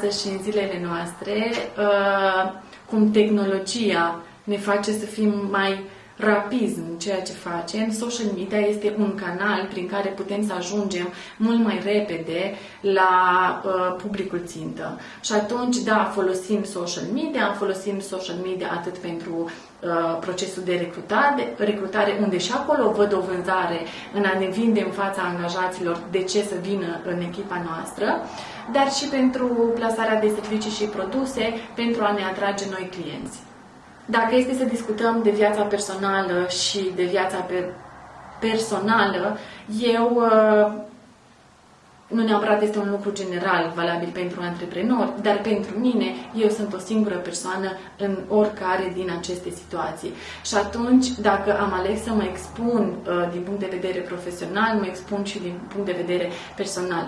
astăzi și în zilele noastre, cum tehnologia ne face să fim mai rapizi în ceea ce facem, social media este un canal prin care putem să ajungem mult mai repede la publicul țintă. Și atunci, da, folosim social media atât pentru procesul de recrutare, unde și acolo văd o vânzare în a ne vinde în fața angajaților de ce să vină în echipa noastră, dar și pentru plasarea de servicii și produse, pentru a ne atrage noi clienți. Dacă este să discutăm de viața personală și de viața personală, eu nu neapărat este un lucru general valabil pentru antreprenori, dar pentru mine, eu sunt o singură persoană în oricare din aceste situații. Și atunci, dacă am ales să mă expun din punct de vedere profesional, mă expun și din punct de vedere personal.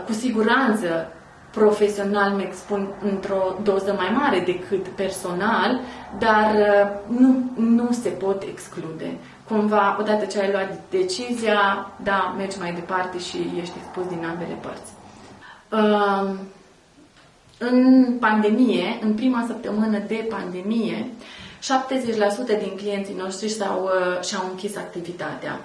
Cu siguranță, profesional mă expun într-o doză mai mare decât personal, dar nu se pot exclude. Cumva, odată ce ai luat decizia, da, mergi mai departe și ești expus din ambele părți. În pandemie, în prima săptămână de pandemie, 70% din clienții noștri și-au închis activitatea.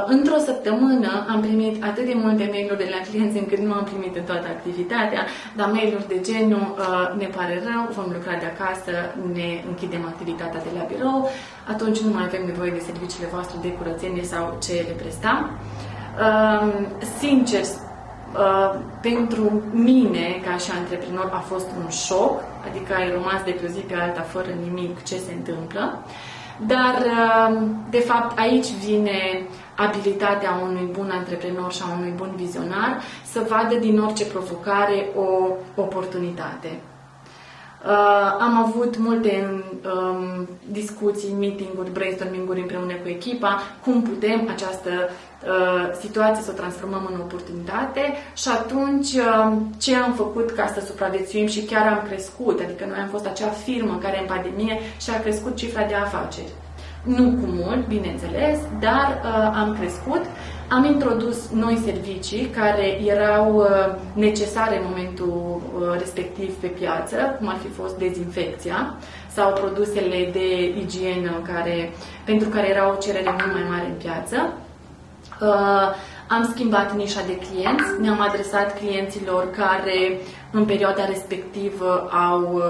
Într-o săptămână am primit atât de multe mail-uri de la clienți încât nu am primit în toată activitatea, dar mail-uri de genul ne pare rău, vom lucra de acasă, ne închidem activitatea de la birou, atunci nu mai avem nevoie de serviciile voastre de curățenie sau ce le prestam. Sincer, pentru mine, ca și antreprenor, a fost un șoc, adică ai rămas de pe o zi pe alta fără nimic ce se întâmplă. Dar, de fapt, aici vine abilitatea unui bun antreprenor și a unui bun vizionar să vadă din orice provocare o oportunitate. Am avut multe discuții, meeting-uri, brainstorming-uri împreună cu echipa, cum putem această situație să o transformăm în oportunitate și atunci ce am făcut ca să supraviețuim și chiar am crescut, adică noi am fost acea firmă care în pandemie și-a crescut cifra de afaceri. Nu cu mult, bineînțeles, dar am crescut. Am introdus noi servicii care erau necesare în momentul respectiv pe piață, cum ar fi fost dezinfecția sau produsele de igienă pentru care era o cerere mult mai mare în piață. Am schimbat nișa de clienți, ne-am adresat clienților care în perioada respectivă au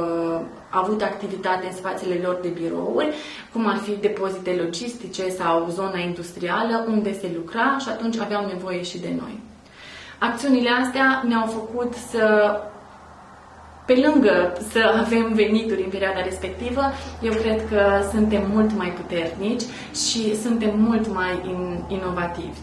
avut activitate în spațiile lor de birouri, cum ar fi depozite logistice sau zona industrială unde se lucra și atunci aveau nevoie și de noi. Acțiunile astea ne-au făcut pe lângă să avem venituri în perioada respectivă, eu cred că suntem mult mai puternici și suntem mult mai inovativi.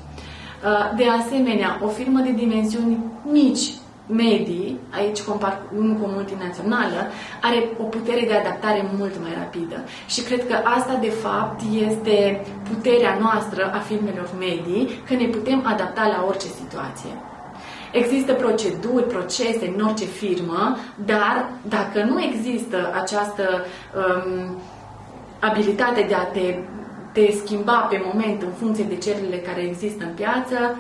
De asemenea, o firmă de dimensiuni mici, medii, aici compar nu cu o multinațională, are o putere de adaptare mult mai rapidă. Și cred că asta, de fapt, este puterea noastră a firmelor medii, că ne putem adapta la orice situație. Există proceduri, procese în orice firmă, dar dacă nu există această abilitate de a te schimba pe moment în funcție de cererile care există în piață,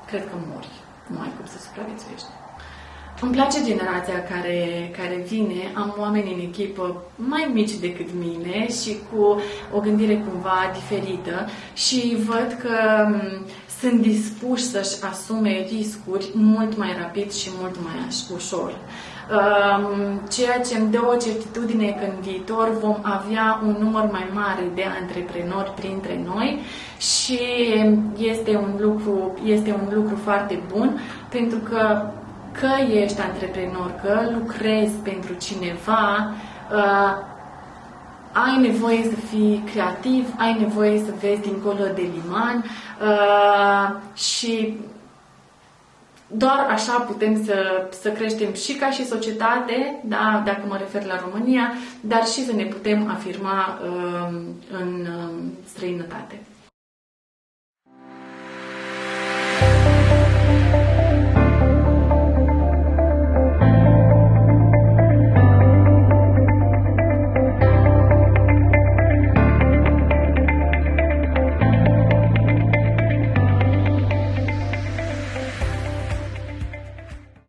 cred că mori. Nu ai cum să supraviețuiești. Îmi place generația care vine, am oameni în echipă mai mici decât mine și cu o gândire cumva diferită și văd că sunt dispuși să-și asume riscuri mult mai rapid și mult mai ușor. Ceea ce îmi dă o certitudine că în viitor vom avea un număr mai mare de antreprenori printre noi și este un lucru foarte bun, pentru că ești antreprenor, că lucrezi pentru cineva, ai nevoie să fii creativ, ai nevoie să vezi dincolo de liman și doar așa putem să creștem și ca și societate, da, dacă mă refer la România, dar și să ne putem afirma în străinătate.